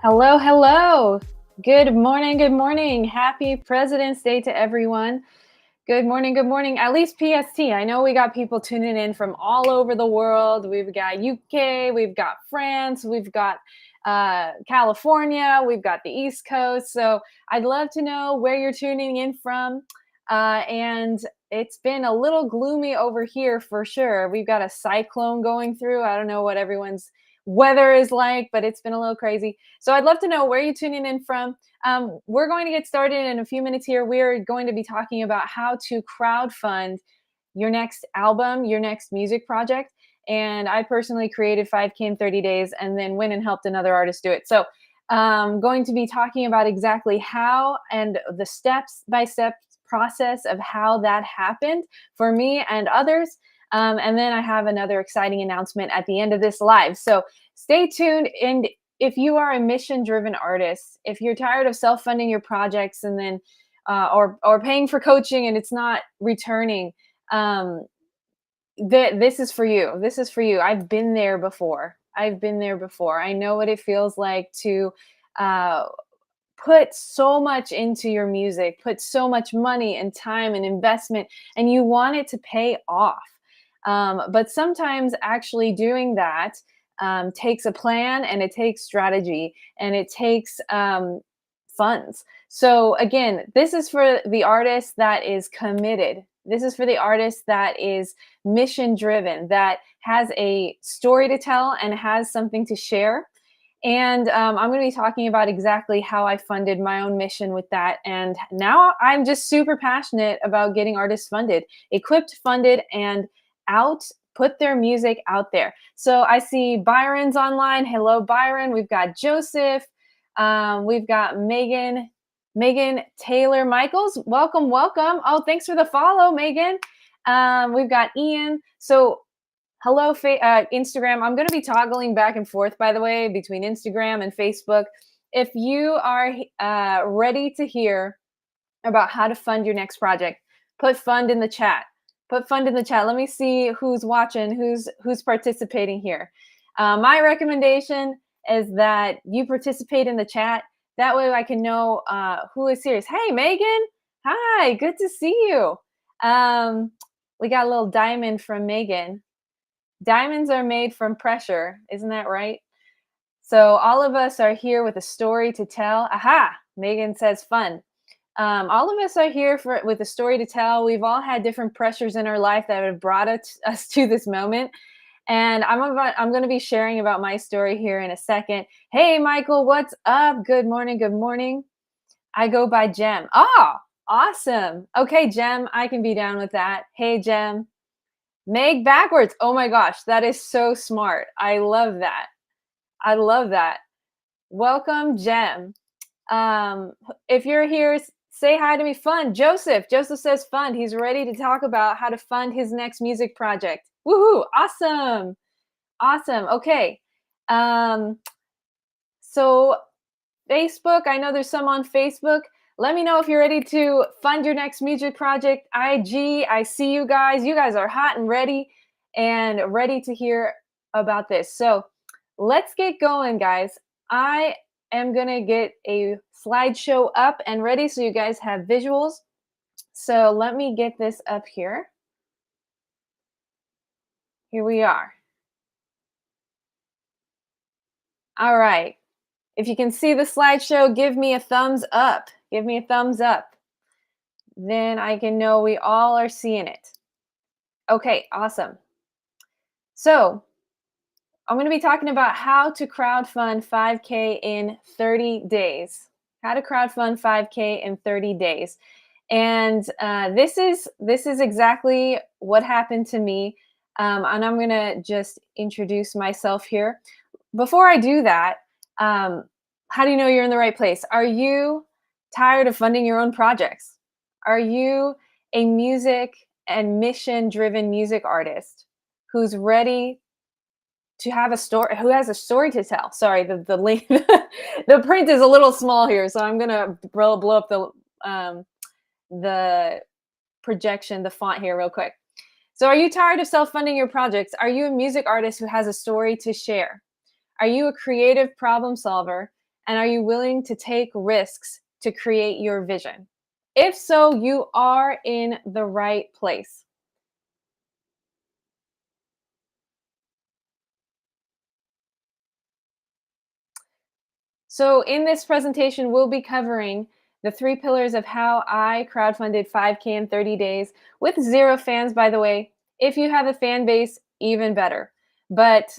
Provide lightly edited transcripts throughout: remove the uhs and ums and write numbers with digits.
Hello, hello. Good morning, good morning. Happy President's Day to everyone. Good morning, good morning. At least PST. I know we got people tuning in from all over the world. We've got UK, we've got France, we've got California, we've got the East Coast. So I'd love to know where you're tuning in from. And it's been a little gloomy over here for sure. We've got a cyclone going through. I don't know what everyone's weather is like, but it's been a little crazy. So I'd love to know where you're tuning in from. We're going to get started in a few minutes here. We're going to be talking about how to crowdfund your next album, your next music project. And I personally created 5K in 30 days and then went and helped another artist do it. So going to be talking about exactly how and the steps by step process of how that happened for me and others. And then I have another exciting announcement at the end of this live. So stay tuned. And if you are a mission-driven artist, if you're tired of self-funding your projects and then or paying for coaching and it's not returning, this is for you. This is for you. I've been there before. I know what it feels like to uh, put so much into your music, put so much money and time and investment, and you want it to pay off. But sometimes actually doing that takes a plan and it takes strategy and it takes funds. So, again, this is for the artist that is committed. This is for the artist that is mission driven, that has a story to tell and has something to share. And I'm going to be talking about exactly how I funded my own mission with that. And now I'm just super passionate about getting artists funded, equipped, funded, and out, put their music out there. So I see Byron's online. Hello, Byron. We've got Joseph. We've got Megan Taylor Michaels. Welcome, welcome. Oh, thanks for the follow, Megan. We've got Ian. So hello, Instagram. I'm going to be toggling back and forth, by the way, between Instagram and Facebook. If you are ready to hear about how to fund your next project, put fund in the chat. Put fund in the chat. Let me see who's watching, who's participating here. My recommendation is that you participate in the chat. That way I can know who is serious. Hey, Megan. Hi, good to see you. We got a little diamond from Megan. Diamonds are made from pressure. Isn't that right? So all of us are here with a story to tell. Aha! Megan says fun. All of us are here with a story to tell. We've all had different pressures in our life that have brought us to this moment. And I'm going to be sharing about my story here in a second. Hey, Michael, what's up? Good morning. Good morning. I go by Jem. Oh, awesome. Okay, Jem, I can be down with that. Hey, Jem. Meg backwards. Oh my gosh, that is so smart. I love that. I love that. Welcome, Jem. If you're here, say hi to me. Fun. Joseph. Joseph says fun. He's ready to talk about how to fund his next music project. Woohoo! Awesome. Awesome. Okay. So Facebook, I know there's some on Facebook. Let me know if you're ready to fund your next music project. IG, I see you guys. You guys are hot and ready to hear about this. So let's get going, guys. I am going to get a slideshow up and ready so you guys have visuals. So let me get this up here. Here we are. All right. If you can see the slideshow, give me a thumbs up. Give me a thumbs up. Then I can know we all are seeing it. Okay, awesome. So I'm going to be talking about how to crowdfund 5K in 30 days. How to crowdfund 5K in 30 days. And this is exactly what happened to me. And I'm going to just introduce myself here. Before I do that, how do you know you're in the right place? Are you tired of funding your own projects? Are you a music and mission-driven music artist who's ready to have a story, who has a story to tell? Sorry, the link, the print is a little small here, so I'm gonna blow up the projection, the font here real quick. So are you tired of self-funding your projects? Are you a music artist who has a story to share? Are you a creative problem solver And are you willing to take risks to create your vision? If so, you are in the right place. So, in this presentation, we'll be covering the three pillars of how I crowdfunded 5K in 30 days with zero fans, by the way. If you have a fan base, even better. But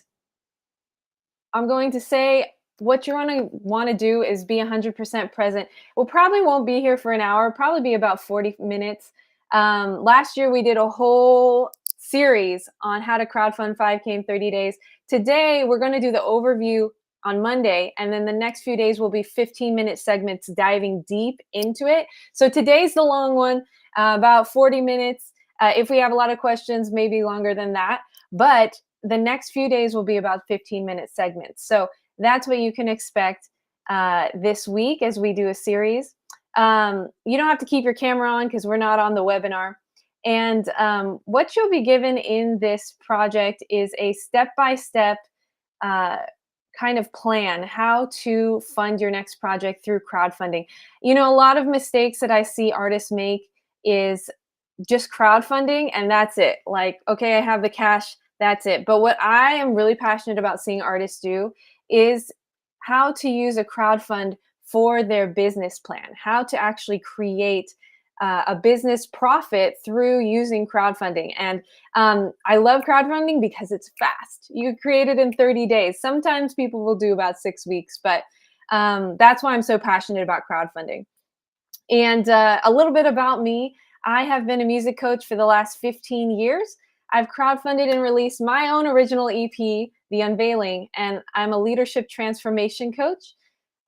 I'm going to say what you're going to want to do is be 100% present. We'll probably won't be here for an hour, probably be about 40 minutes. Last year, we did a whole series on how to crowdfund 5K in 30 days. Today, we're going to do the overview on Monday, and then the next few days will be 15-minute segments diving deep into it. So today's the long one, about 40 minutes. If we have a lot of questions, maybe longer than that. But the next few days will be about 15-minute segments. So that's what you can expect this week as we do a series. You don't have to keep your camera on because we're not on the webinar. And what you'll be given in this project is a step-by-step kind of plan how to fund your next project through crowdfunding. You know, a lot of mistakes that I see artists make is just crowdfunding and that's it. Like, okay, I have the cash, that's it. But what I am really passionate about seeing artists do is how to use a crowdfund for their business plan, how to actually create a business profit through using crowdfunding. And I love crowdfunding because it's fast. You create it in 30 days. Sometimes people will do about 6 weeks, but that's why I'm so passionate about crowdfunding. And a little bit about me. I have been a music coach for the last 15 years. I've crowdfunded and released my own original EP, The Unveiling, and I'm a leadership transformation coach,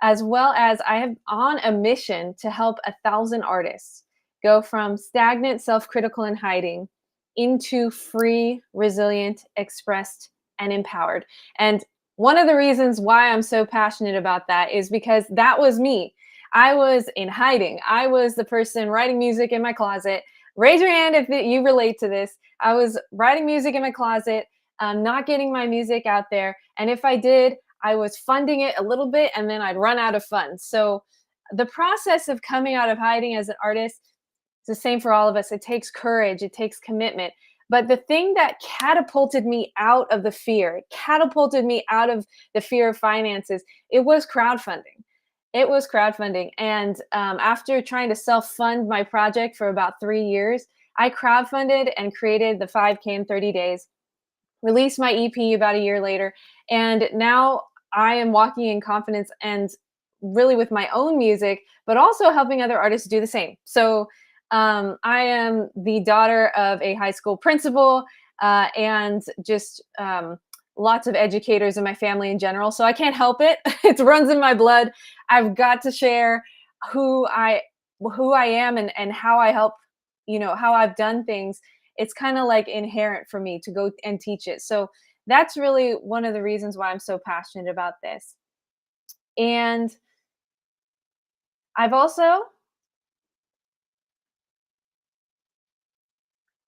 as well as I am on a mission to help 1,000 artists go from stagnant, self-critical, and hiding into free, resilient, expressed, and empowered. And one of the reasons why I'm so passionate about that is because that was me. I was in hiding. I was the person writing music in my closet. Raise your hand if you relate to this. I was writing music in my closet, not getting my music out there. And if I did, I was funding it a little bit and then I'd run out of funds. So the process of coming out of hiding as an artist, it's the same for all of us. It takes courage, it takes commitment. But the thing that catapulted me out of the fear, catapulted me out of the fear of finances, it was crowdfunding. It was crowdfunding. And after trying to self fund my project for about 3 years, I crowdfunded and created the 5K in 30 days, released my EP about a year later. And now I am walking in confidence and really with my own music, but also helping other artists do the same. So I am the daughter of a high school principal and just lots of educators in my family in general. So I can't help it. It runs in my blood. I've got to share who I who I am and how I help, you know, how I've done things. It's kind of like inherent for me to go and teach it. So that's really one of the reasons why I'm so passionate about this. And I've also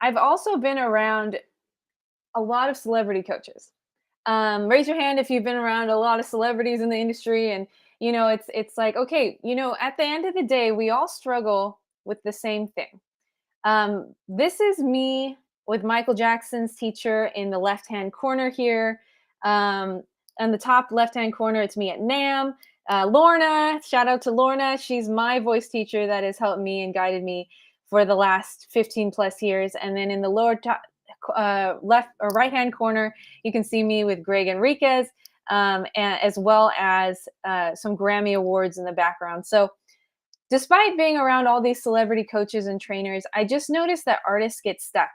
I've also been around a lot of celebrity coaches. Raise your hand if you've been around a lot of celebrities in the industry, and you know it's like okay, you know, at the end of the day, we all struggle with the same thing. This is me with Michael Jackson's teacher in the left hand corner here. On the top left hand corner, it's me at NAM. Lorna, shout out to Lorna. She's my voice teacher that has helped me and guided me for the last 15 plus years. And then in the lower top, left or right hand corner, you can see me with Greg Enriquez, and as well as some Grammy Awards in the background. So despite being around all these celebrity coaches and trainers, I just noticed that artists get stuck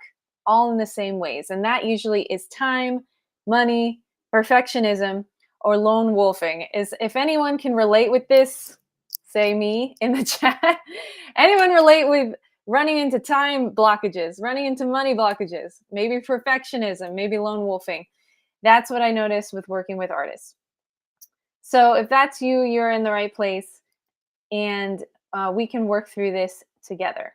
all in the same ways. And that usually is time, money, perfectionism, or lone wolfing. Is if anyone can relate with this, say me in the chat. Anyone relate with running into time blockages, running into money blockages, maybe perfectionism, maybe lone wolfing. That's what I noticed with working with artists. So if that's you, you're in the right place. And we can work through this together.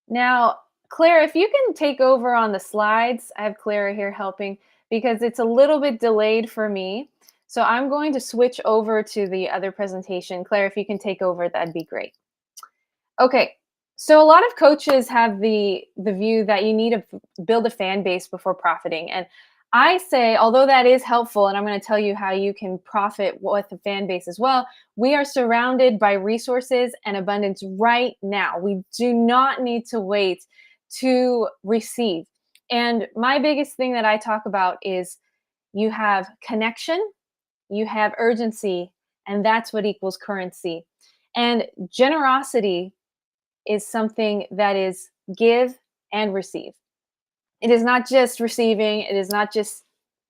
Now, Claire, if you can take over on the slides, I have Clara here helping because it's a little bit delayed for me. So I'm going to switch over to the other presentation. Claire, if you can take over, that'd be great. Okay. So a lot of coaches have the view that you need to build a fan base before profiting. And I say, although that is helpful, and I'm going to tell you how you can profit with a fan base as well, we are surrounded by resources and abundance right now. We do not need to wait to receive. And my biggest thing that I talk about is you have connection, you have urgency, and that's what equals currency. And generosity is something that is give and receive. It is not just receiving, it is not just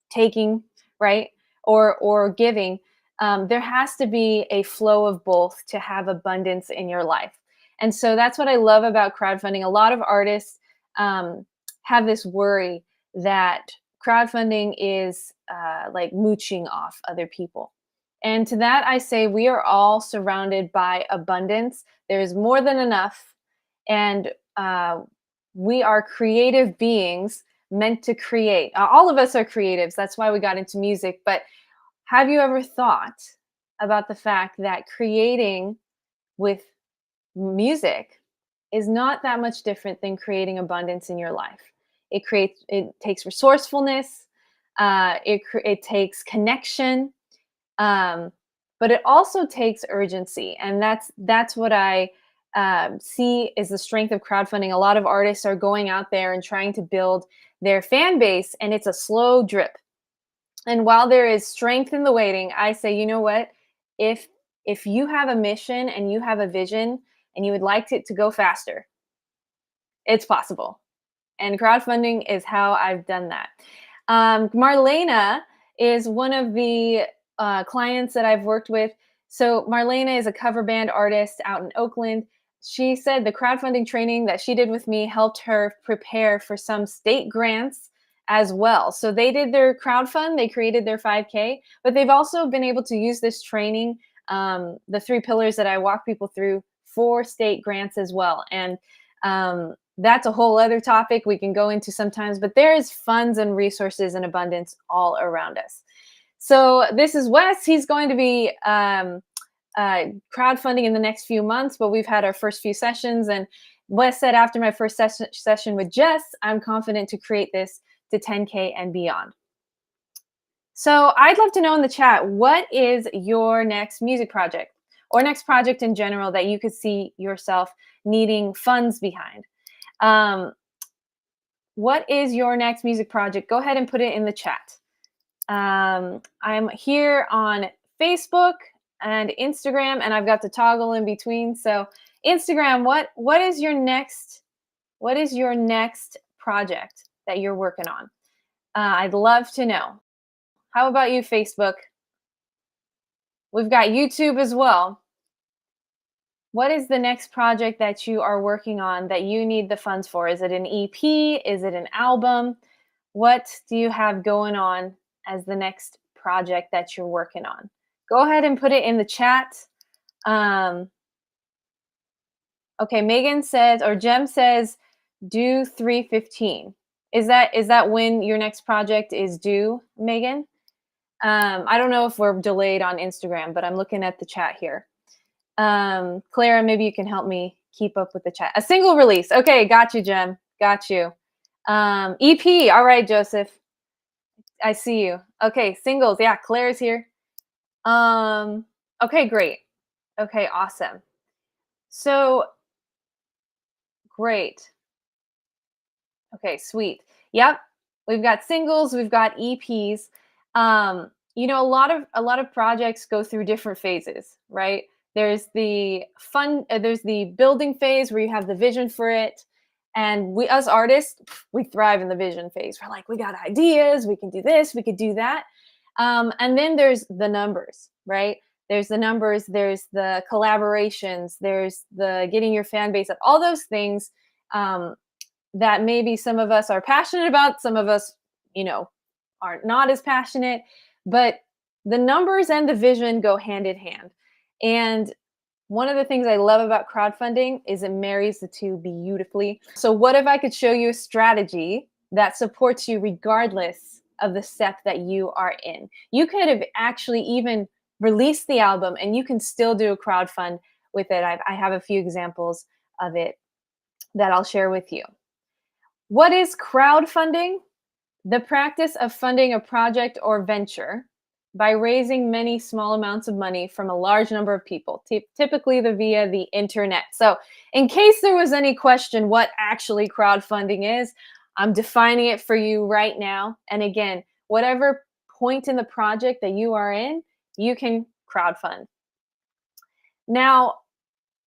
taking, right? Or giving. There has to be a flow of both to have abundance in your life. And so that's what I love about crowdfunding. A lot of artists have this worry that crowdfunding is like mooching off other people. And to that, I say we are all surrounded by abundance. There is more than enough. And we are creative beings meant to create. All of us are creatives. That's why we got into music. But have you ever thought about the fact that creating with music is not that much different than creating abundance in your life? It takes resourcefulness, it takes connection, but it also takes urgency, and that's what I see is the strength of crowdfunding. A lot of artists are going out there and trying to build their fan base, and it's a slow drip. And while there is strength in the waiting, I say, you know what? If you have a mission and you have a vision and you would like it to go faster, it's possible. And crowdfunding is how I've done that. Marlena is one of the clients that I've worked with. So Marlena is a cover band artist out in Oakland. She said the crowdfunding training that she did with me helped her prepare for some state grants as well. So they did their crowdfund, they created their 5K, but they've also been able to use this training, the 3 pillars that I walk people through, for state grants as well. And that's a whole other topic we can go into sometimes, but there is funds and resources and abundance all around us. So this is Wes. He's going to be crowdfunding in the next few months, but we've had our first few sessions. And Wes said, after my first session with Jess, I'm confident to create this to 10K and beyond. So I'd love to know in the chat, what is your next music project or next project in general that you could see yourself needing funds behind? What is your next music project? Go ahead and put it in the chat. I'm here on Facebook and Instagram, and I've got the toggle in between. So Instagram, what is your next project that you're working on? I'd love to know. How about you, Facebook? We've got YouTube as well. What is the next project that you are working on that you need the funds for? Is it an EP? Is it an album? What do you have going on as the next project that you're working on? Go ahead and put it in the chat. Okay, Megan says, or Jem says, due 3/15. Is that when your next project is due, Megan? I don't know if we're delayed on Instagram, but I'm looking at the chat here. Clara, maybe you can help me keep up with the chat. A single release. Okay, got you, Jem. Got you. EP. All right, Joseph. I see you. Okay, singles. Yeah, Claire's here. Okay, great. Okay, awesome. So great. Okay, sweet. Yep. We've got singles, we've got EPs. You know, a lot of projects go through different phases, right? There's the there's the building phase where you have the vision for it. And we, as artists, we thrive in the vision phase. We're like, we got ideas, we can do this, we could do that. And then there's the numbers, right? There's the numbers, there's the collaborations, there's the getting your fan base up, all those things that maybe some of us are passionate about, some of us, you know, are not as passionate, but the numbers and the vision go hand in hand. And one of the things I love about crowdfunding is it marries the two beautifully. So what if I could show you a strategy that supports you regardless of the step that you are in. You could have actually even released the album and you can still do a crowdfund with it. I have a few examples of it that I'll share with you. What is crowdfunding? The practice of funding a project or venture by raising many small amounts of money from a large number of people, typically via the internet. So, in case there was any question what actually crowdfunding is, I'm defining it for you right now. And again, whatever point in the project that you are in, you can crowdfund. Now,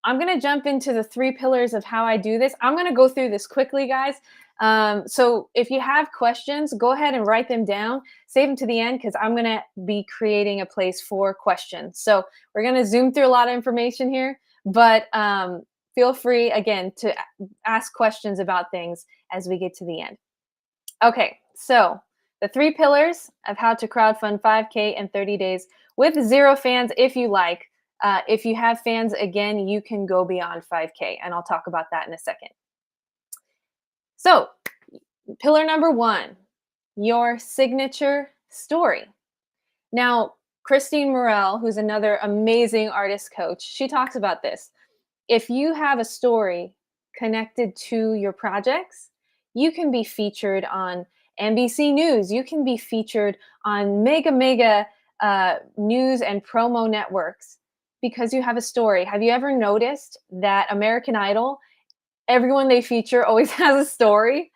I'm going to jump into the 3 pillars of how I do this. I'm going to go through this quickly, guys. So if you have questions, go ahead and write them down. Save them to the end because I'm going to be creating a place for questions. So we're going to zoom through a lot of information here, but feel free, again, to ask questions about things as we get to the end. Okay, so the 3 pillars of how to crowdfund 5K in 30 days with 0 fans if you like. If you have fans, again, you can go beyond 5K, and I'll talk about that in a second. So, pillar number 1, your signature story. Now, Christine Morel, who's another amazing artist coach, she talks about this. If you have a story connected to your projects, you can be featured on NBC News. You can be featured on mega news and promo networks because you have a story. Have you ever noticed that American Idol, everyone they feature always has a story?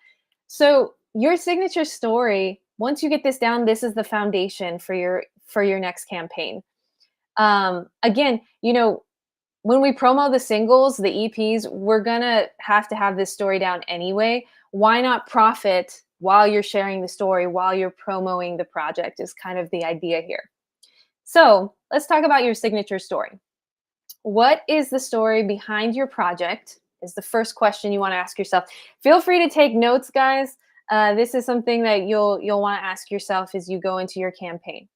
So your signature story, once you get this down, this is the foundation for your next campaign. Again, when we promo the singles, the EPs, we're gonna have to have this story down anyway. Why not profit while you're sharing the story, while you're promoting the project is kind of the idea here. So let's talk about your signature story. What is the story behind your project is the first question you want to ask yourself. Feel free to take notes, guys. This is something that you'll want to ask yourself as you go into your campaign.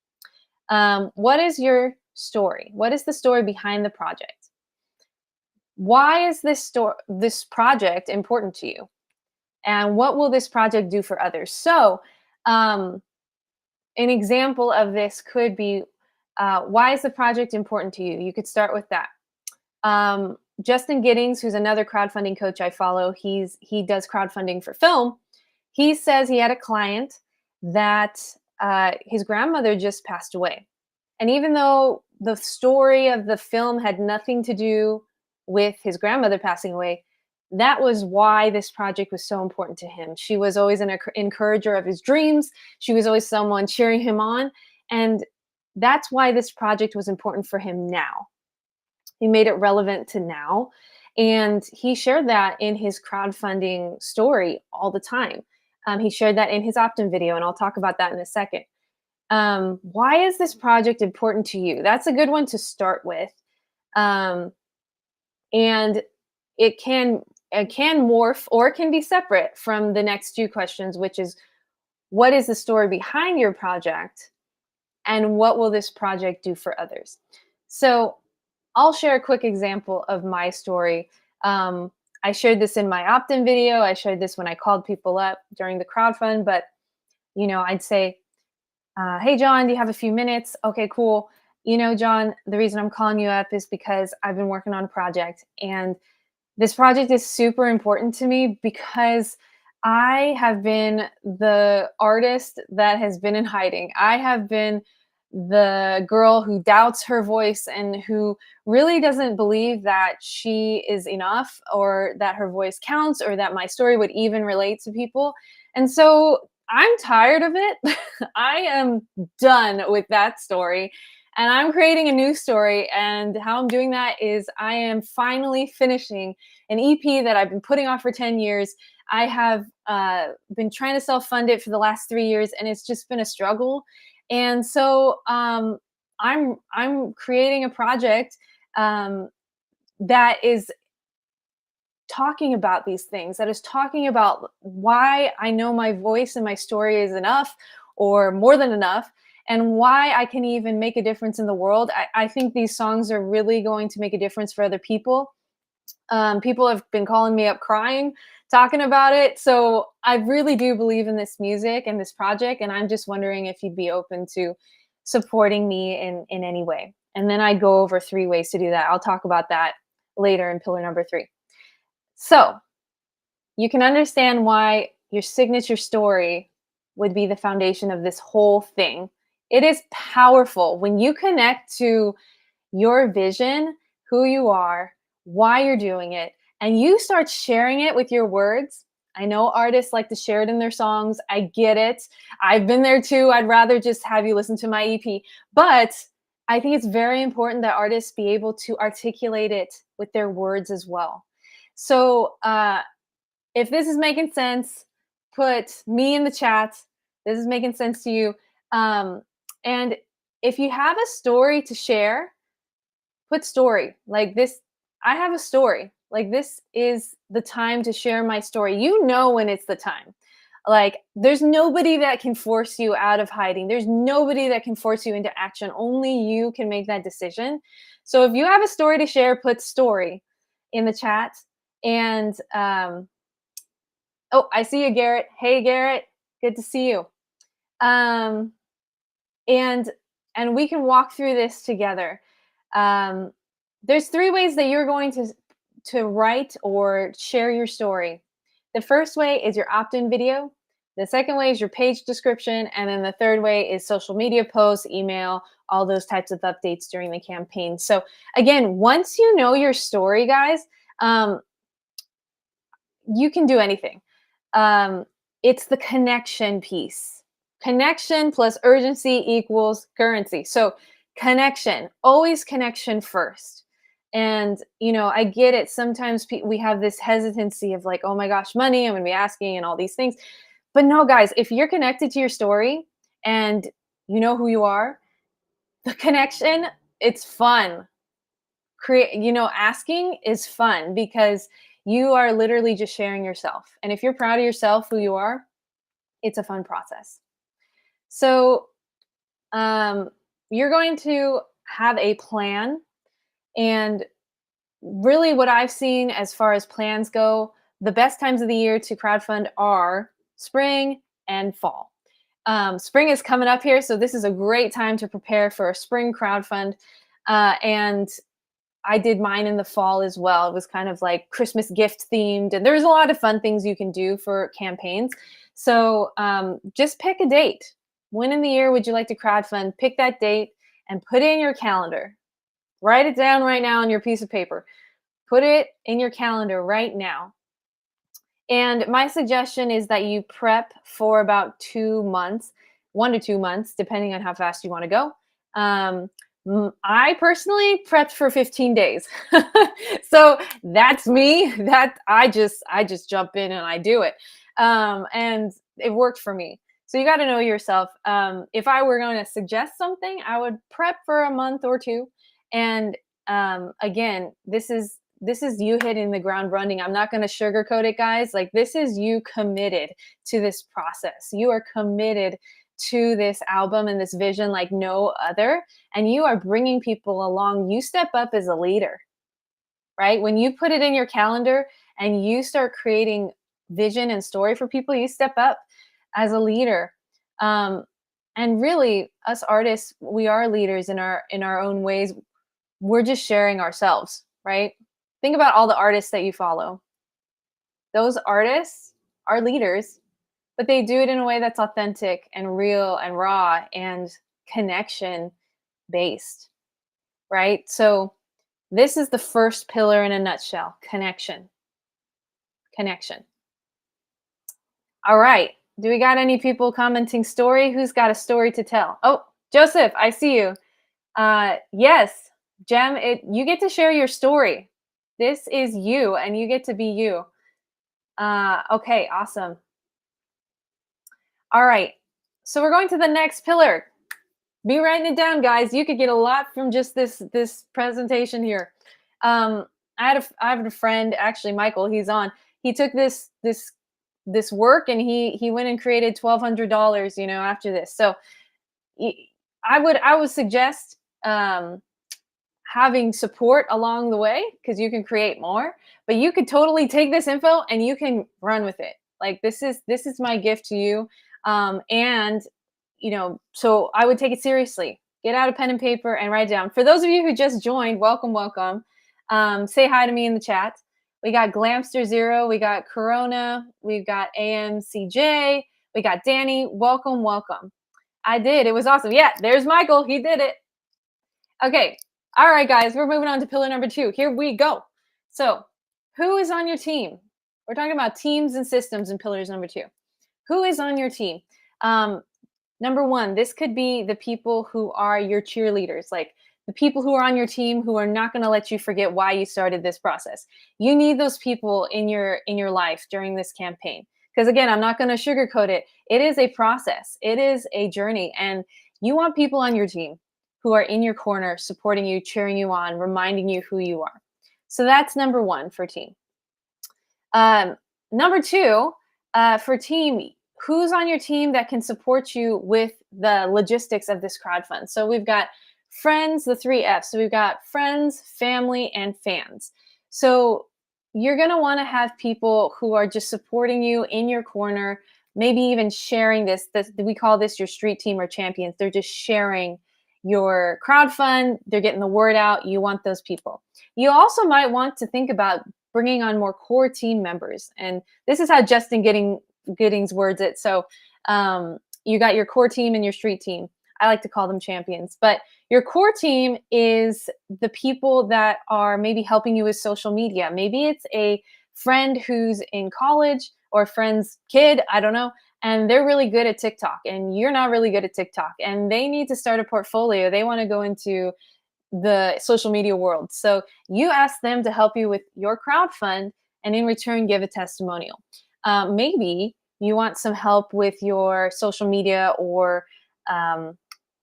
What is your story? What is the story behind the project? Why is this project important to you? And what will this project do for others? So an example of this could be, why is the project important to you? You could start with that. Justin Giddings, who's another crowdfunding coach I follow, he does crowdfunding for film. He says he had a client that his grandmother just passed away. And even though the story of the film had nothing to do with his grandmother passing away, that was why this project was so important to him. She was always an encourager of his dreams. She was always someone cheering him on. And that's why this project was important for him now. He made it relevant to now. And he shared that in his crowdfunding story all the time. He shared that in his opt-in video, and I'll talk about that in a second. Why is this project important to you? That's a good one to start with. And it can morph or it can be separate from the next 2 questions, which is, what is the story behind your project? And what will this project do for others? So I'll share a quick example of my story. I shared this in my opt-in video. I shared this when I called people up during the crowdfund, but I'd say, hey, John, do you have a few minutes? Okay, cool. John, the reason I'm calling you up is because I've been working on a project, and this project is super important to me because I have been the artist that has been in hiding. I have been the girl who doubts her voice and who really doesn't believe that she is enough or that her voice counts or that my story would even relate to people. And so I'm tired of it. I am done with that story. And I'm creating a new story. And how I'm doing that is I am finally finishing an EP that I've been putting off for 10 years. I have been trying to self-fund it for the last 3 years, and it's just been a struggle. And so I'm creating a project that is talking about these things, that is talking about why I know my voice and my story is enough or more than enough, and why I can even make a difference in the world. I think these songs are really going to make a difference for other people. People have been calling me up crying, talking about it. So I really do believe in this music and this project, and I'm just wondering if you'd be open to supporting me in any way. And then I go over 3 ways to do that. I'll talk about that later in pillar number 3. So you can understand why your signature story would be the foundation of this whole thing. It is powerful when you connect to your vision, who you are, why you're doing it, and you start sharing it with your words. I know artists like to share it in their songs. I get it. I've been there too. I'd rather just have you listen to my EP. But I think it's very important that artists be able to articulate it with their words as well. So if this is making sense, put me in the chat. This is making sense to you. And if you have a story to share, put story like this. I have a story. Like, this is the time to share my story. You know when it's the time. Like, there's nobody that can force you out of hiding. There's nobody that can force you into action. Only you can make that decision. So if you have a story to share, put story in the chat. And oh, I see you, Garrett. Hey, Garrett. Good to see you. Um, and we can walk through this together. There's 3 ways that you're going to write or share your story. The first way is your opt-in video. The second way is your page description, and then the third way is social media posts, email, all those types of updates during the campaign. So again, once you know your story, guys, you can do anything. It's the connection piece. Connection plus urgency equals currency. So connection, always connection first. And, I get it. Sometimes we have this hesitancy of like, oh my gosh, money, I'm going to be asking and all these things. But no, guys, if you're connected to your story and you know who you are, the connection, it's fun. Asking is fun because you are literally just sharing yourself. And if you're proud of yourself, who you are, it's a fun process. So you're going to have a plan. And really what I've seen as far as plans go, the best times of the year to crowdfund are spring and fall. Spring is coming up here, so this is a great time to prepare for a spring crowdfund. And I did mine in the fall as well. It was kind of like Christmas gift themed, and there's a lot of fun things you can do for campaigns. So just pick a date. When in the year would you like to crowdfund? Pick that date and put it in your calendar. Write it down right now on your piece of paper. Put it in your calendar right now. And my suggestion is that you prep for about 2 months, 1 to 2 months, depending on how fast you want to go. I personally prepped for 15 days. So that's me. That I just jump in and I do it. And it worked for me. So you got to know yourself. If I were going to suggest something, I would prep for a month or 2. And again, this is you hitting the ground running. I'm not going to sugarcoat it, guys. Like, this is you committed to this process. You are committed to this album and this vision like no other. And you are bringing people along. You step up as a leader, right? When you put it in your calendar and you start creating vision and story for people, you step up as a leader. And really, us artists, we are leaders in our own ways. We're just sharing ourselves, right? Think about all the artists that you follow. Those artists are leaders, but they do it in a way that's authentic and real and raw and connection based, right? So this is the first pillar in a nutshell: connection. Connection. All right. Do we got any people commenting story? Who's got a story to tell? Oh, Joseph, I see you. Yes, Jem, you get to share your story. This is you, and you get to be you. Okay, awesome. All right, so we're going to the next pillar. Be writing it down, guys. You could get a lot from just this presentation here. I have a friend, actually, Michael. He's on. He took this work and he went and created $1,200. After this. So I would suggest having support along the way because you can create more, but you could totally take this info and you can run with it. Like this is my gift to you. And so I would take it seriously. Get out a pen and paper and write it down. For those of you who just joined, welcome, welcome. Say hi to me in the chat. We got Glamster Zero, we got Corona, we've got AMCJ, we got Danny. Welcome, welcome. I did. It was awesome. Yeah, there's Michael. He did it. Okay. All right, guys, we're moving on to pillar number 2. Here we go. So, who is on your team? We're talking about teams and systems in pillars number 2. Who is on your team? Number 1, this could be the people who are your cheerleaders, like the people who are on your team who are not going to let you forget why you started this process. You need those people in your life during this campaign. Because again, I'm not going to sugarcoat it. It is a process. It is a journey. And you want people on your team who are in your corner, supporting you, cheering you on, reminding you who you are. So that's number 1 for team. Number 2, for team, who's on your team that can support you with the logistics of this crowdfund? So we've got friends, the 3 F's. So we've got friends, family, and fans. So you're going to want to have people who are just supporting you in your corner, maybe even sharing this. We call this your street team or champions. They're just sharing your crowdfund. They're getting the word out. You want those people. You also might want to think about bringing on more core team members. And this is how Justin Giddings words it. So you got your core team and your street team. I like to call them champions. But your core team is the people that are maybe helping you with social media. Maybe it's a friend who's in college or a friend's kid, I don't know, and they're really good at TikTok and you're not really good at TikTok and they need to start a portfolio. They want to go into the social media world. So you ask them to help you with your crowdfund and in return give a testimonial. Maybe you want some help with your social media or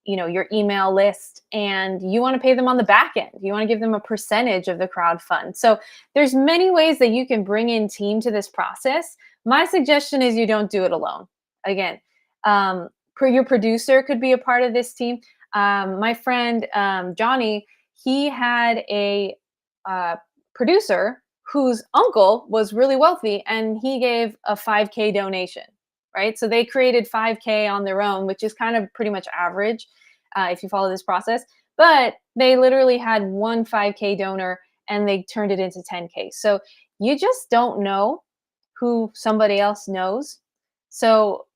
your email list and you want to pay them on the back end. You want to give them a percentage of the crowdfund. So there's many ways that you can bring in team to this process. My suggestion is you don't do it alone. Again, your producer could be a part of this team. My friend Johnny, he had a producer whose uncle was really wealthy and he gave a 5K donation, right? So they created 5K on their own, which is kind of pretty much average if you follow this process. But they literally had one 5K donor and they turned it into 10K. So you just don't know who somebody else knows. So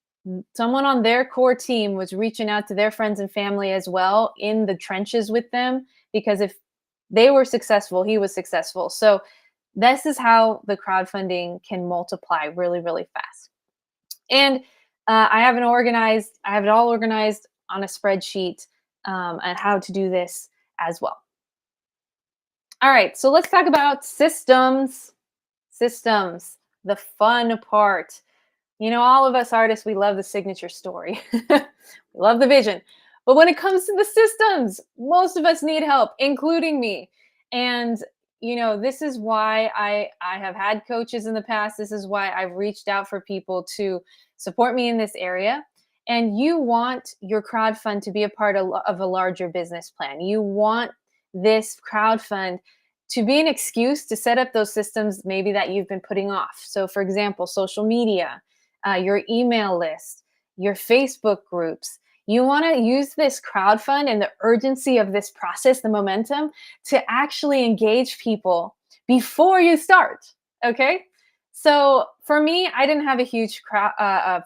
someone on their core team was reaching out to their friends and family as well in the trenches with them, because if they were successful, he was successful. So this is how the crowdfunding can multiply really, really fast. And I have it all organized on a spreadsheet and how to do this as well. All right, so let's talk about systems. Systems, the fun part. All of us artists, we love the signature story. We love the vision. But when it comes to the systems, most of us need help, including me. And this is why I have had coaches in the past. This is why I've reached out for people to support me in this area. And you want your crowdfund to be a part of a larger business plan. You want this crowdfund to be an excuse to set up those systems maybe that you've been putting off. So for example, social media, your email list, your Facebook groups. You want to use this crowdfund and the urgency of this process, the momentum, to actually engage people before you start, okay? So for me, I didn't have a huge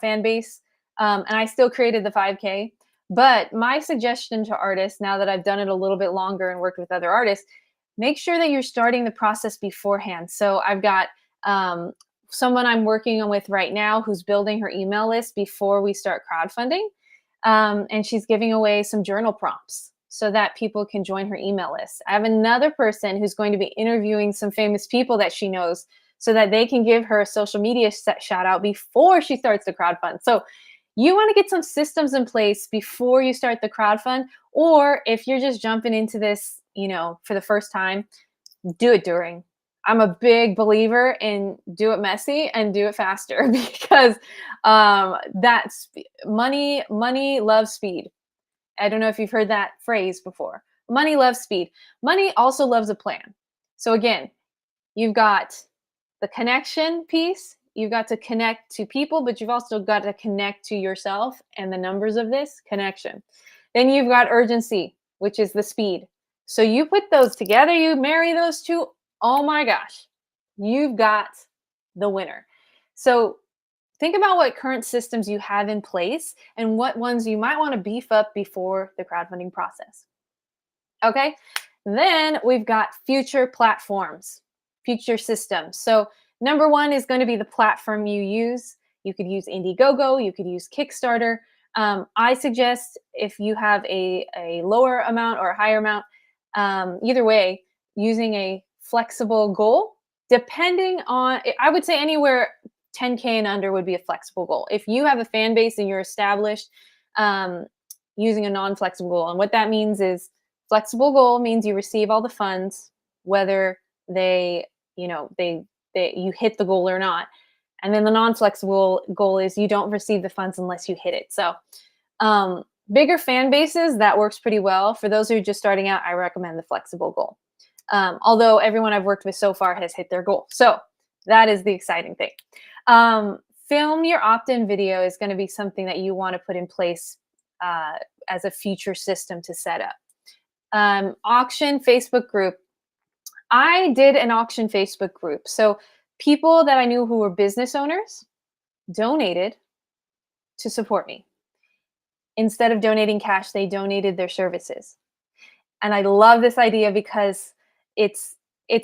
fan base, and I still created the 5K. But my suggestion to artists, now that I've done it a little bit longer and worked with other artists, make sure that you're starting the process beforehand. So I've got someone I'm working with right now who's building her email list before we start crowdfunding. And she's giving away some journal prompts so that people can join her email list. I have another person who's going to be interviewing some famous people that she knows so that they can give her a social media shout out before she starts the crowdfund. So you want to get some systems in place before you start the crowdfund, or if you're just jumping into this, for the first time, do it during. I'm a big believer in do it messy and do it faster, because that's money loves speed. I don't know if you've heard that phrase before, Money loves speed. Money also loves a plan. So again, you've got the connection piece. You've got to connect to people, but you've also got to connect to yourself and the numbers of this connection. Then you've got urgency, which is the speed. So you put those together, you marry those two. Oh my gosh, you've got the winner. So think about what current systems you have in place and what ones you might want to beef up before the crowdfunding process. Okay. Then we've got future platforms, future systems. So, number one is going to be the platform you use. You could use Indiegogo, you could use Kickstarter. I suggest if you have a lower amount or a higher amount, either way, using a flexible goal, depending on, I would say anywhere 10K and under would be a flexible goal. If you have a fan base and you're established, um, using a non flexible goal. And what that means is, flexible goal means you receive all the funds, whether they, you hit the goal or not. And then the non-flexible goal is you don't receive the funds unless you hit it. So bigger fan bases, that works pretty well. For those who are just starting out, I recommend the flexible goal. Although everyone I've worked with so far has hit their goal. So that is the exciting thing. Film your opt-in video is going to be something that you want to put in place as a future system to set up. Auction Facebook group. I did an auction Facebook group. So people that I knew who were business owners donated to support me. Instead of donating cash, they donated their services. And I love this idea because it's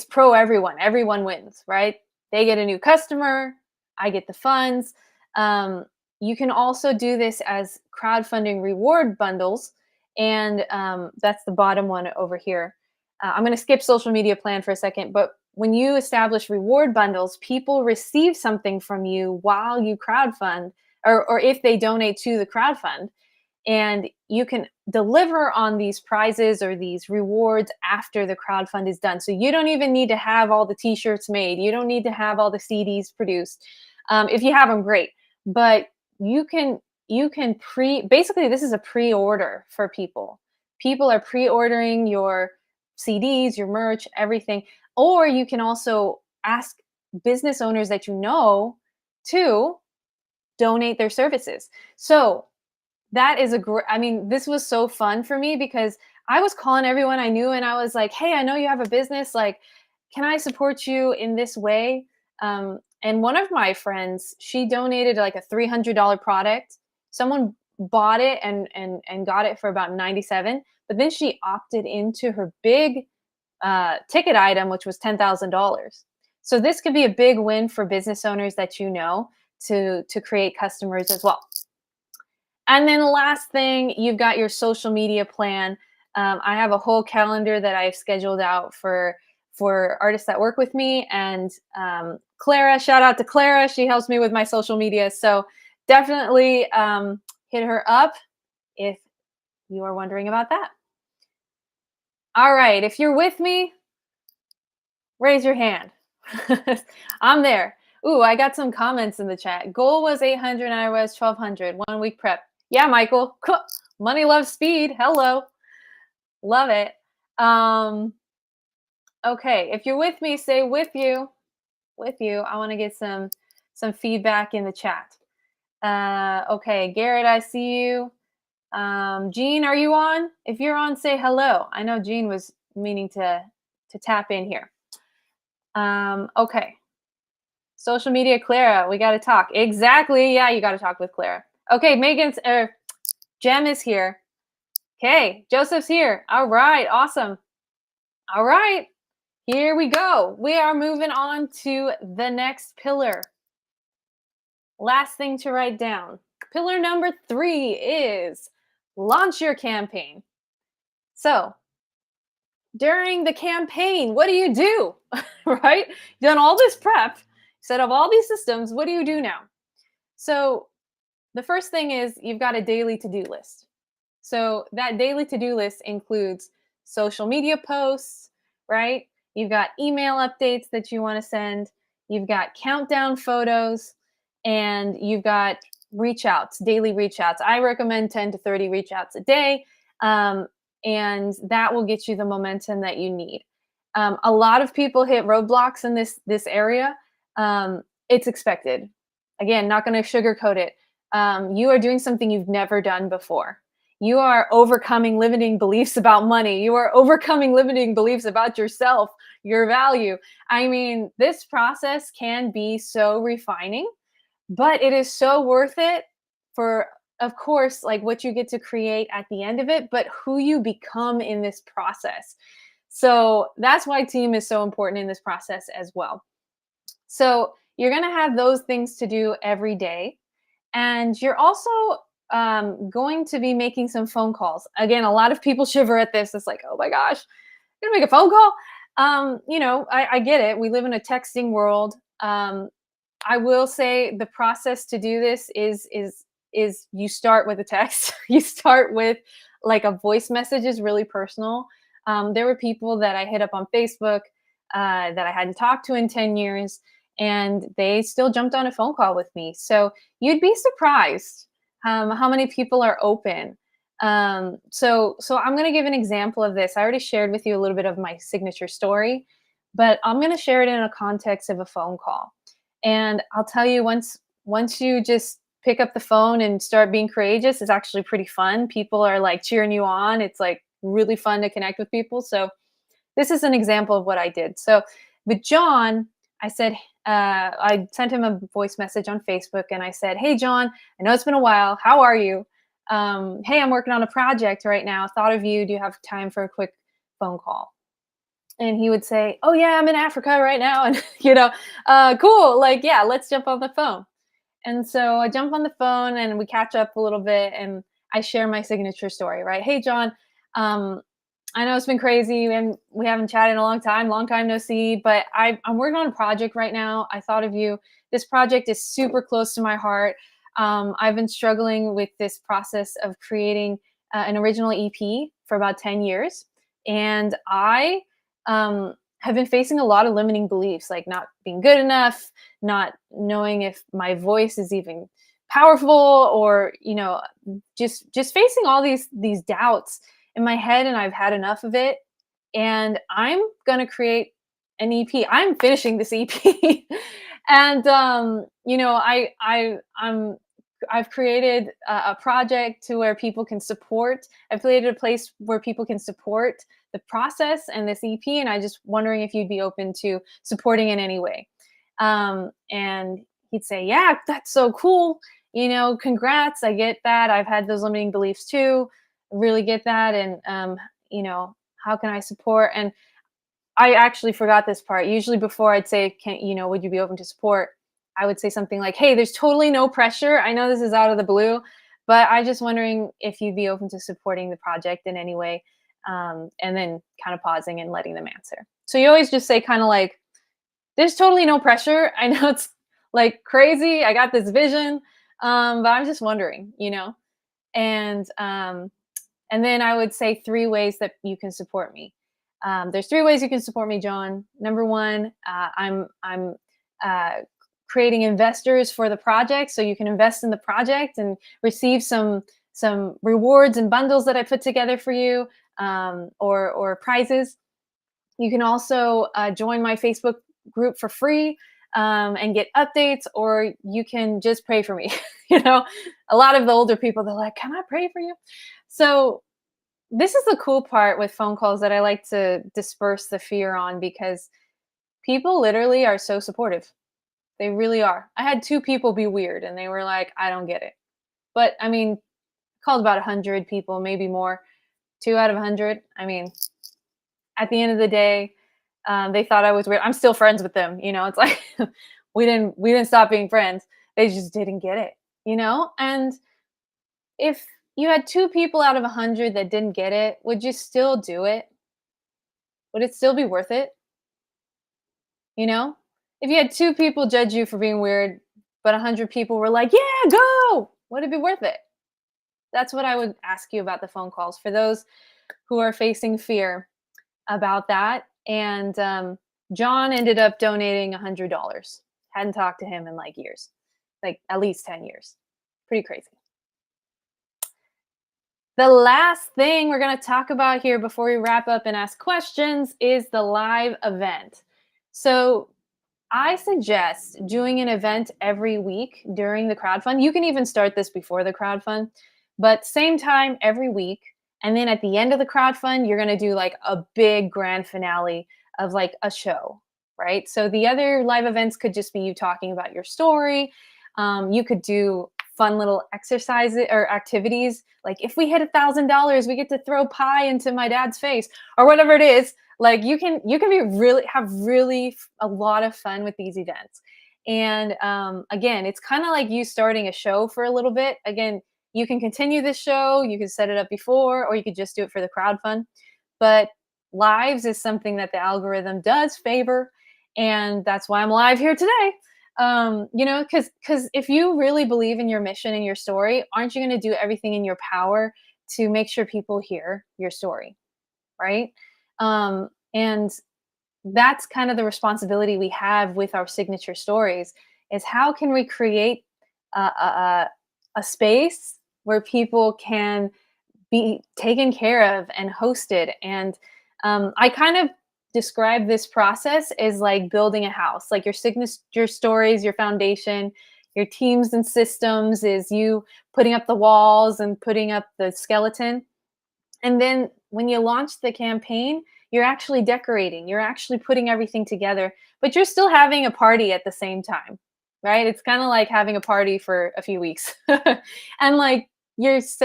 pro everyone. Everyone wins, right? They get a new customer, I get the funds. You can also do this as crowdfunding reward bundles. And that's the bottom one over here. I'm going to skip social media plan for a second, but when you establish reward bundles, people receive something from you while you crowdfund, or if they donate to the crowdfund, and you can deliver on these prizes or these rewards after the crowdfund is done. So you don't even need to have all the t-shirts made. You don't need to have all the CDs produced. If you have them, great. But you can basically this is a pre-order for people. People are pre-ordering your CDs, your merch, everything. Or you can also ask business owners that you know to donate their services. So that is this was so fun for me because I was calling everyone I knew and I was like, hey, I know you have a business. Like, can I support you in this way? And one of my friends, she donated like a $300 product. Someone bought it and got it for about 97, but then she opted into her big ticket item, which was $10,000. So this could be a big win for business owners that you know to create customers as well. And then the last thing, you've got your social media plan. I have a whole calendar that I've scheduled out for artists that work with me. And Clara, shout out to Clara. She helps me with my social media. So definitely hit her up if you are wondering about that. All right. If you're with me, raise your hand. I'm there. Ooh, I got some comments in the chat. Goal was 800 and I was 1200. 1 week prep. Yeah, Michael. Money loves speed. Hello. Love it. Okay. If you're with me, say with you. With you. I want to get some feedback in the chat. Okay. Garrett, I see you. Jean, are you on? If you're on, say hello. I know Jean was meaning to tap in here. Okay. Social media, Clara, we got to talk. Exactly. Yeah, you got to talk with Clara. Okay, Jem is here. Okay, Joseph's here. All right, awesome. All right, here we go. We are moving on to the next pillar. Last thing to write down. Pillar number 3 is launch your campaign. So, during the campaign, what do you do? Right? You've done all this prep, set up all these systems. What do you do now? So, the first thing is you've got a daily to-do list. So that daily to-do list includes social media posts, right? You've got email updates that you want to send. You've got countdown photos, and you've got reach outs, daily reach outs. I recommend 10 to 30 reach outs a day. and that will get you the momentum that you need. A lot of people hit roadblocks in this area. It's expected. Again, not going to sugarcoat it. You are doing something you've never done before. You are overcoming limiting beliefs about money. You are overcoming limiting beliefs about yourself, your value. I mean, this process can be so refining, but it is so worth it for, of course, like what you get to create at the end of it, but who you become in this process. So that's why team is so important in this process as well. So you're going to have those things to do every day. And you're also going to be making some phone calls. Again, a lot of people shiver at this. It's like, oh my gosh, you're going to make a phone call? I get it. We live in a texting world. I will say the process to do this is you start with a text. You start with like a voice message is really personal. There were people that I hit up on Facebook that I hadn't talked to in 10 years, and they still jumped on a phone call with me. So you'd be surprised how many people are open. So I'm going to give an example of this. I already shared with you a little bit of my signature story, but I'm going to share it in a context of a phone call. And I'll tell you, once you just pick up the phone and start being courageous, it's actually pretty fun. People are like cheering you on. It's like really fun to connect with people. So this is an example of what I did. So with John, I said, I sent him a voice message on Facebook and I said, hey, John, I know it's been a while. How are you? Hey, I'm working on a project right now. Thought of you. Do you have time for a quick phone call? And he would say, oh yeah, I'm in Africa right now. And, cool. Like, yeah, let's jump on the phone. And so I jump on the phone and we catch up a little bit and I share my signature story, right? Hey, John, I know it's been crazy and we haven't chatted in a long time no see, but I'm working on a project right now. I thought of you. This project is super close to my heart. I've been struggling with this process of creating an original EP for about 10 years. And I have been facing a lot of limiting beliefs, like not being good enough, not knowing if my voice is even powerful, or just facing all these doubts in my head, and I've had enough of it. And I'm gonna create an EP. I'm finishing this EP, and I've created a project to where people can support. I've created a place where people can support the process and this EP, and I just wondering if you'd be open to supporting in any way. And he'd say, "Yeah, that's so cool. Congrats. I get that. I've had those limiting beliefs too. Really get that. And how can I support?" And I actually forgot this part. Usually before I'd say, would you be open to support? I would say something like, hey, there's totally no pressure. I know this is out of the blue, but I just wondering if you'd be open to supporting the project in any way. And then kind of pausing and letting them answer. So you always just say kind of like, there's totally no pressure. I know it's like crazy. I got this vision. But I'm just wondering, and then I would say 3 ways that you can support me. There's 3 ways you can support me, John. Number 1, I'm creating investors for the project, so you can invest in the project and receive some rewards and bundles that I put together for you, or prizes. You can also join my Facebook group for free and get updates, or you can just pray for me. A lot of the older people, they're like, "Can I pray for you?" So this is the cool part with phone calls that I like to disperse the fear on, because people literally are so supportive. They really are. I had 2 people be weird and they were like, I don't get it. But I mean, called about 100 people, maybe more. 2 out of 100. I mean, at the end of the day, they thought I was weird. I'm still friends with them. It's like we didn't stop being friends. They just didn't get it. And if you had 2 people out of 100 that didn't get it, would you still do it? Would it still be worth it? If you had 2 people judge you for being weird, but 100 people were like, yeah, go, would it be worth it? That's what I would ask you about the phone calls for those who are facing fear about that. And John ended up donating $100. Hadn't talked to him in like years, like at least 10 years. Pretty crazy. The last thing we're going to talk about here before we wrap up and ask questions is the live event. So, I suggest doing an event every week during the crowdfund. You can even start this before the crowdfund, but same time every week. And then at the end of the crowdfund, you're going to do like a big grand finale of like a show, right? So the other live events could just be you talking about your story. You could do fun little exercises or activities. Like if we hit $1,000, we get to throw pie into my dad's face or whatever it is. Like you can be really have really a lot of fun with these events. And again, it's kind of like you starting a show for a little bit. Again, you can continue this show, you can set it up before, or you could just do it for the crowdfund. But lives is something that the algorithm does favor, and that's why I'm live here today. Because if you really believe in your mission and your story, aren't you going to do everything in your power to make sure people hear your story, right? And that's kind of the responsibility we have with our signature stories is how can we create a space where people can be taken care of and hosted. And I kind of describe this process as like building a house, like your signature stories, your foundation, your teams and systems is you putting up the walls and putting up the skeleton. And then when you launch the campaign, you're actually decorating, you're actually putting everything together, but you're still having a party at the same time, right? It's kind of like having a party for a few weeks. And like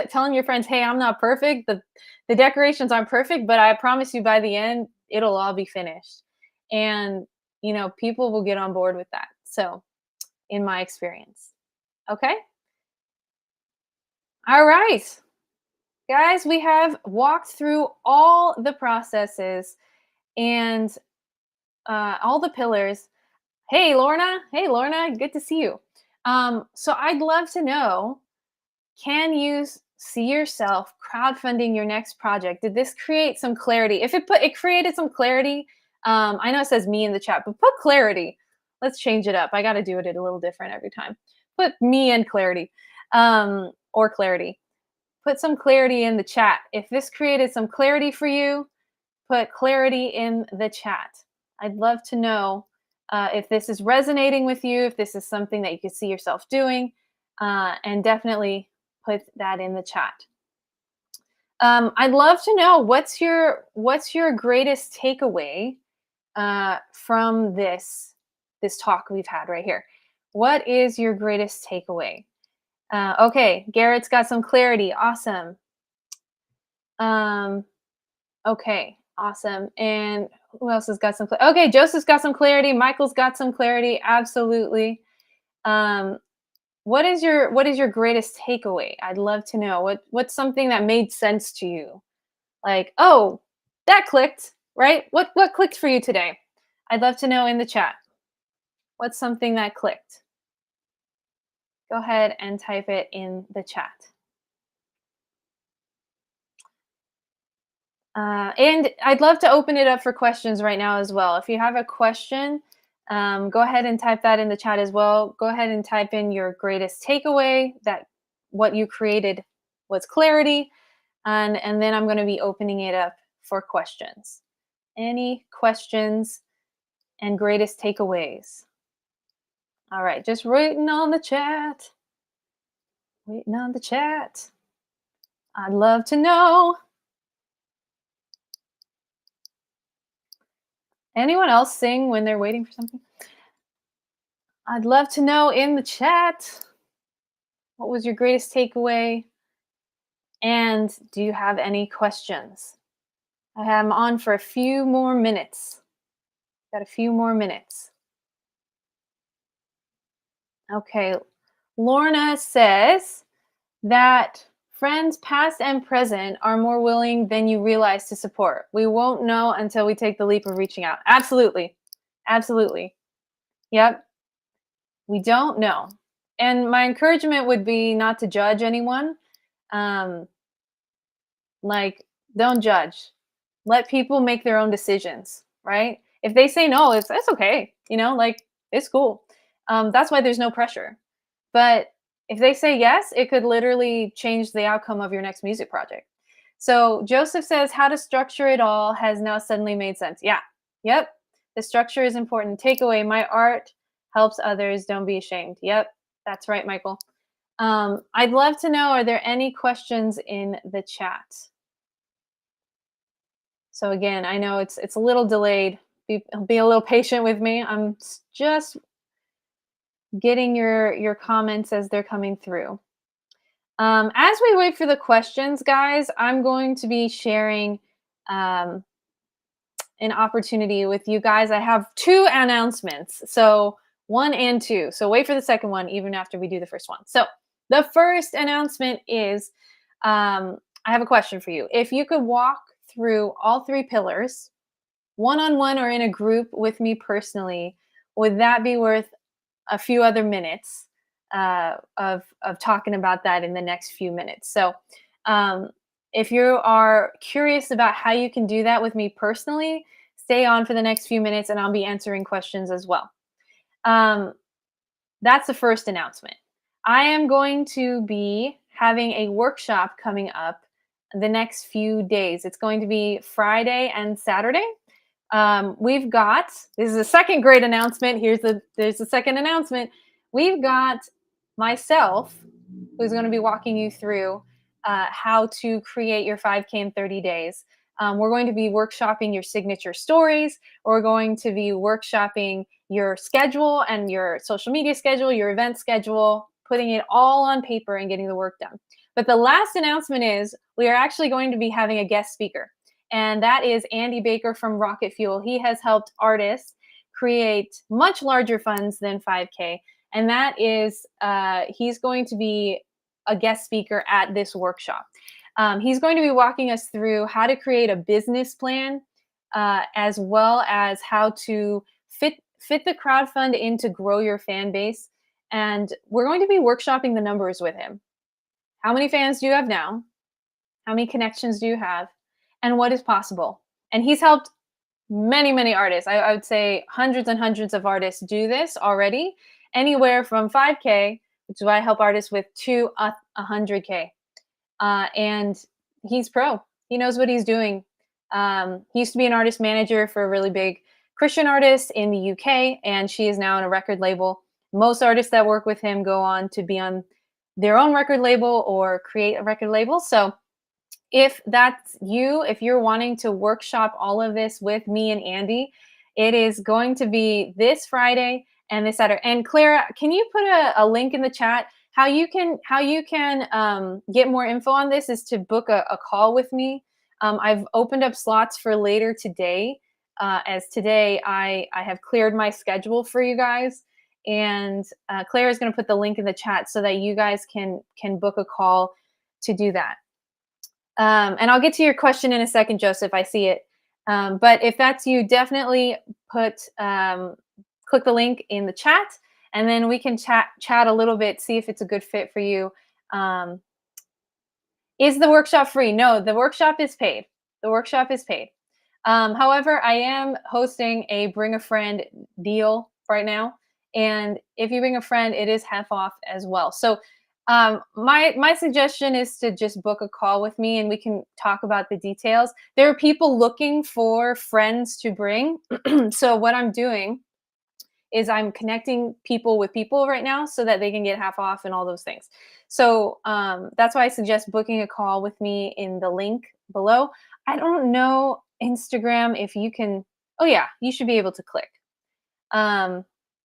telling your friends, hey, I'm not perfect. The decorations aren't perfect, but I promise you by the end, it'll all be finished. And, people will get on board with that. So, in my experience. Okay. All right. Guys, we have walked through all the processes and all the pillars. Hey, Lorna. Hey, Lorna. Good to see you. So I'd love to know, can you see yourself crowdfunding your next project? Did this create some clarity? If it created some clarity, I know it says me in the chat, but put clarity. Let's change it up. I got to do it a little different every time. Put me and clarity, or clarity. Put some clarity in the chat. If this created some clarity for you, put clarity in the chat. I'd love to know if this is resonating with you, if this is something that you could see yourself doing, and definitely put that in the chat. I'd love to know what's your greatest takeaway from this talk we've had right here. What is your greatest takeaway? Okay, Garrett's got some clarity. Awesome. Okay, awesome. And who else has got some clarity? Okay, Joseph's got some clarity. Michael's got some clarity. Absolutely. What is your greatest takeaway? I'd love to know. What's something that made sense to you? Like, oh, that clicked, right? What clicked for you today? I'd love to know in the chat. What's something that clicked? Go ahead and type it in the chat. And I'd love to open it up for questions right now as well. If you have a question, go ahead and type that in the chat as well. Go ahead and type in your greatest takeaway, that what you created was clarity. And then I'm going to be opening it up for questions. Any questions and greatest takeaways? All right, just waiting on the chat. Waiting on the chat. I'd love to know. Anyone else sing when they're waiting for something? I'd love to know in the chat, what was your greatest takeaway? And do you have any questions? I am on for a few more minutes. Got a few more minutes. Okay, Lorna says that friends past and present are more willing than you realize to support. We won't know until we take the leap of reaching out. Absolutely. Absolutely. Yep. We don't know. And my encouragement would be not to judge anyone. Like, don't judge. Let people make their own decisions, right? If they say no, that's okay. Like, it's cool. That's why there's no pressure. But If they say yes, it could literally change the outcome of your next music project. So Joseph says how to structure it all has now suddenly made sense. Yeah. Yep. The structure is important. Takeaway, my art helps others. Don't be ashamed. Yep. That's right, Michael. I'd love to know, are there any questions in the chat? So again, I know it's a little delayed. Be a little patient with me. I'm just getting your comments as they're coming through. As we wait for the questions, guys, I'm going to be sharing um, an opportunity with you guys. I have two announcements, so one and two. So wait for the second one, even after we do the first one. So the first announcement is I have a question for you. If you could walk through all three pillars, one on one or in a group with me personally, would that be worth a few other minutes of talking about that in the next few minutes? So, um, if you are curious about how you can do that with me personally, stay on for the next few minutes, and I'll be answering questions as well. Um, that's the first announcement. I am going to be having a workshop coming up the next few days. It's going to be Friday and Saturday. We've got, this is the second great announcement. There's the second announcement. We've got myself, who's going to be walking you through how to create your 5K in 30 days. We're going to be workshopping your signature stories. We're going to be workshopping your schedule and your social media schedule, your event schedule, putting it all on paper and getting the work done. But the last announcement is we are actually going to be having a guest speaker, and that is Andy Baker from Rocket Fuel. He has helped artists create much larger funds than 5K, and that is he's going to be a guest speaker at this workshop. He's going to be walking us through how to create a business plan, as well as how to fit the crowdfund in to grow your fan base. And we're going to be workshopping the numbers with him. How many fans do you have now? How many connections do you have? And what is possible? And he's helped many artists. I would say hundreds and hundreds of artists do this already, anywhere from 5K, which is what I help artists with, to 100K. And he's pro. He knows what he's doing. He used to be an artist manager for a really big Christian artist in the UK, and she is now in a record label. Most artists that work with him go on to be on their own record label or create a record label. So if that's you, if you're wanting to workshop all of this with me and Andy, it is going to be this Friday and this Saturday. And Clara, can you put a link in the chat? How you can get more info on this is to book a call with me. I've opened up slots for later today, as today I have cleared my schedule for you guys. And Claire is going to put the link in the chat so that you guys can book a call to do that. And I'll get to your question in a second, Joseph. I see it. But if that's you, definitely click the link in the chat, and then we can chat a little bit, see if it's a good fit for you. Is the workshop free? No, the workshop is paid. The workshop is paid. However, I am hosting a bring a friend deal right now. And if you bring a friend, it is half off as well. So my suggestion is to just book a call with me and we can talk about the details. There are people looking for friends to bring. So what I'm doing is I'm connecting people with people right now so that they can get half off and all those things. So that's why I suggest booking a call with me in the link below. I don't know Instagram if you can. Oh yeah, you should be able to click.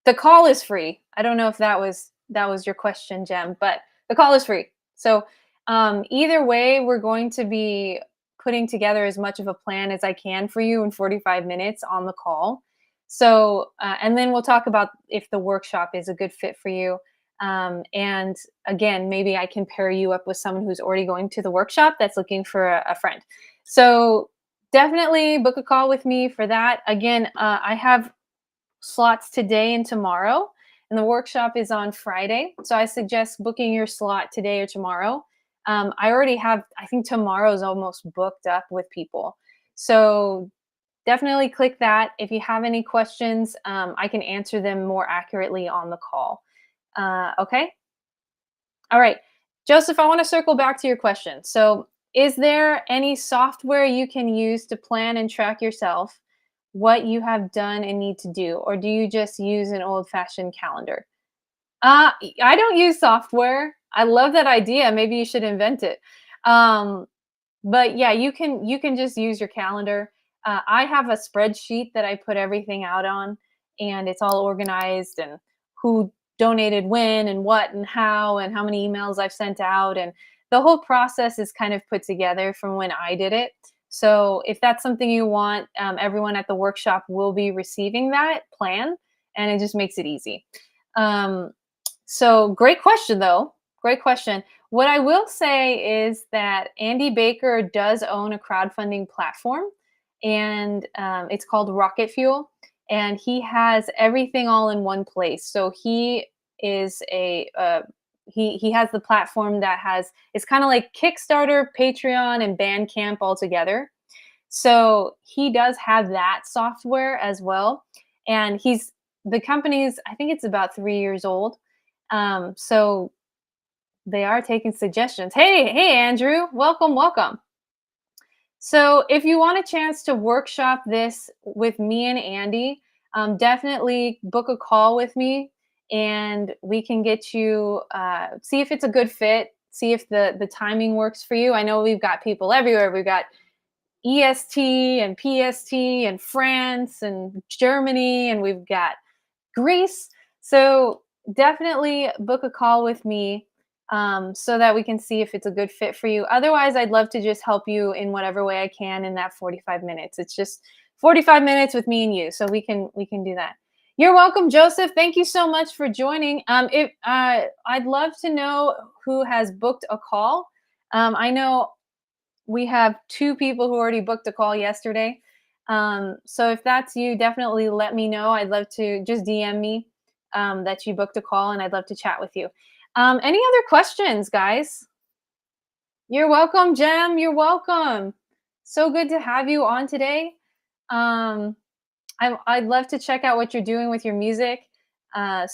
The call is free. I don't know if that was your question, Jem, but the call is free. So either way, we're going to be putting together as much of a plan as I can for you in 45 minutes on the call. So, and then we'll talk about if the workshop is a good fit for you. And again, maybe I can pair you up with someone who's already going to the workshop that's looking for a friend. So definitely book a call with me for that. Again, I have slots today and tomorrow, and the workshop is on Friday. So I suggest booking your slot today or tomorrow. I already have, I think tomorrow's almost booked up with people. So definitely click that. If you have any questions, I can answer them more accurately on the call. Okay. All right. Joseph, I want to circle back to your question. So, is there any software you can use to plan and track yourself what you have done and need to do? Or do you just use an old fashioned calendar? I don't use software. I love that idea. Maybe you should invent it. Um, but yeah, you can just use your calendar. I have a spreadsheet that I put everything out on, and it's all organized and who donated when and what and how many emails I've sent out, and the whole process is kind of put together from when I did it. So if that's something you want, everyone at the workshop will be receiving that plan, and it just makes it easy. Um, so great question, though. Great question. What I will say is that Andy Baker does own a crowdfunding platform, and it's called Rocket Fuel, and he has everything all in one place. So he is a he has the platform that has it's kind of like Kickstarter, Patreon, and Bandcamp all together. So he does have that software as well, and the company's I think it's about 3 years old. So they are taking suggestions. Hey, Andrew, welcome, welcome. So, if you want a chance to workshop this with me and Andy, definitely book a call with me, and we can get you see if it's a good fit. See if the timing works for you. I know we've got people everywhere. We've got EST and PST and France and Germany, and we've got Greece. So definitely book a call with me so that we can see if it's a good fit for you. Otherwise, I'd love to just help you in whatever way I can in that 45 minutes. It's just 45 minutes with me and you, so we can do that. You're welcome, Joseph. Thank you so much for joining. If I'd love to know who has booked a call. I know we have two people who already booked a call yesterday. So if that's you, definitely let me know. I'd love to just DM me that you booked a call, and I'd love to chat with you. Any other questions, guys? You're welcome, Jem. You're welcome. So good to have you on today. Um, I'd love to check out what you're doing with your music. I'm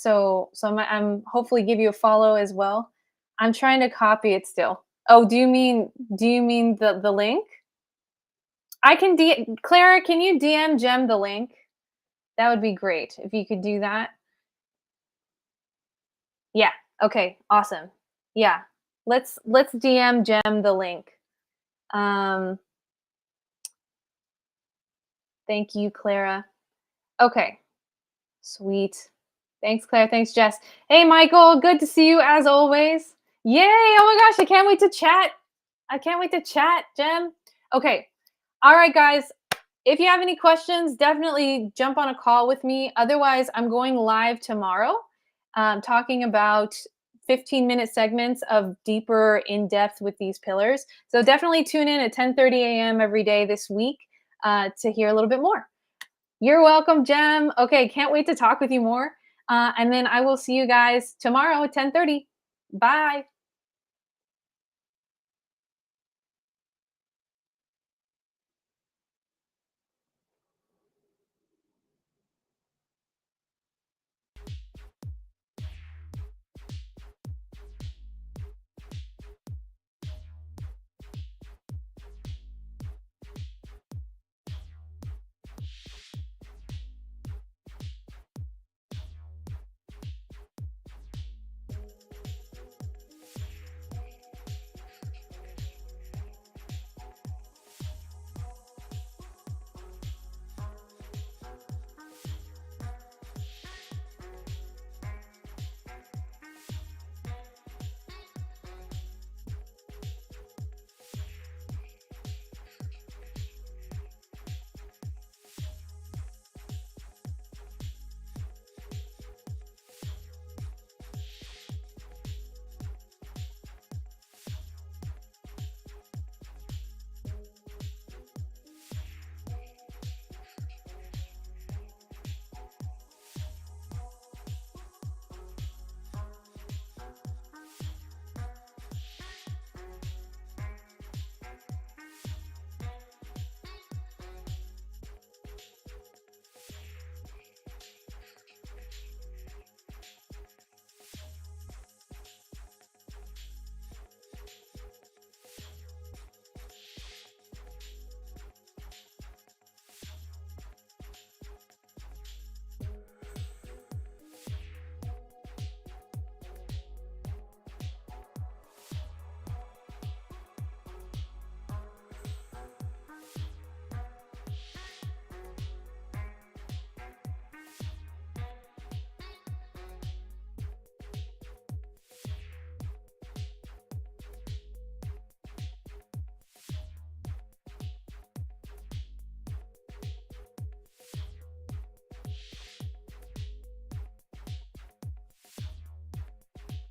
hopefully give you a follow as well. I'm trying to copy it still. Oh, do you mean the link? I can Clara, can you DM Jem the link? That would be great if you could do that. Yeah. Okay. Awesome. Yeah. Let's DM Jem the link. Um, thank you, Clara. Okay. Sweet. Thanks, Claire. Thanks, Jess. Hey, Michael. Good to see you as always. Yay! Oh my gosh, I can't wait to chat. I can't wait to chat, Jem. Okay. All right, guys. If you have any questions, definitely jump on a call with me. Otherwise, I'm going live tomorrow talking about 15-minute segments of deeper in depth with these pillars. So definitely tune in at 10:30 a.m. every day this week to hear a little bit more. You're welcome, Jem. Okay, can't wait to talk with you more. And then I will see you guys tomorrow at 10:30. Bye.